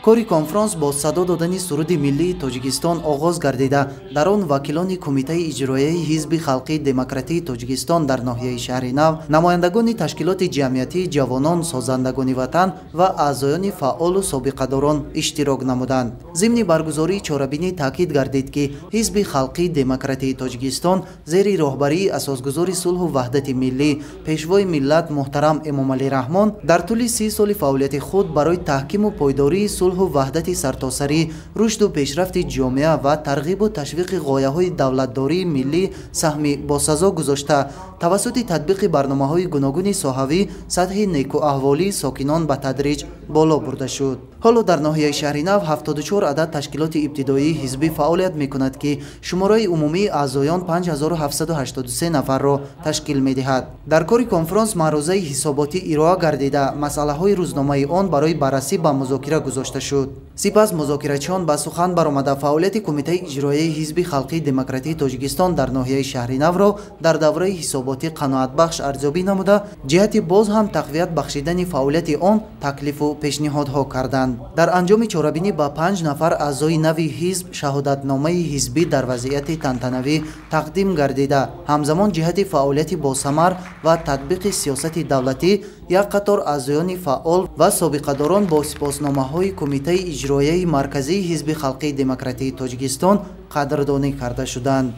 کاری کنفرانس با صدا دادن سرود ملی تاجیکستان آغاز گردیده در آن وکیلان کمیته اجرایی حزب خلقی دموکراتی تاجیکستان در ناحیه شهر نو، نمایندگان تشکیلات جمعیتی جوانان سازندگان وطن و اعضایان فعال و سابقه‌داران اشتراک نمودند. ضمن برگزاری چهاربینی تاکید گردید که حزب خلقی دموکراتی تاجیکستان زیر راهبری اساسگذار صلح و وحدت ملی پیشوای ملت محترم امام علی رحمان در طول 30 سال فعالیت خود برای تحکیم و پایداری صلح و وحدت سرتاسری، رشد و پیشرفت جامعه و ترغیب و تشویق غایه‌های دولتداری ملی سهمی باسزا گذاشته، توسط تطبیق برنامه‌های گوناگون ساحوی سطح نیکواحوالی ساکنان به تدریج بالا برده شد. حالا در ناحیه شهر نو 74 عدد تشکیلات ابتدایی حزبی فعالیت می‌کند که شماره عمومی اعضایان 5783 نفر را تشکیل می‌دهد. در کاری کنفرانس معروضه حساباتی ارائه گردیده مسائل روزنامه آن برای بررسی به مذاکره گذاشته شد. سپس مذاکراتچیان به سخن برآمده فعالیت کمیته اجرایی حزب خلقی دموکراتی تاجیکستان در ناحیه شهر نو را در دوره حساباتی قناعت بخش ارزیابی نموده، جهت باز هم تقویت بخشیدن فعالیت آن تکلیف و پیشنهادها کردند. در انجام چهاربینی با 5 نفر اعضای نوی حزب شهادتنامه حزبی در وضعیت تنتنوی تقدیم گردیده، همزمان جهت فعالیت با ثمر و تطبیق سیاست دولتی یک قطار اعضایان فعال و سابقه‌داران با سپاسنامه‌های کمیته اجرایی مرکزی حزب خلقی دموکراتی تاجیکستان قدردانی کرده شدند.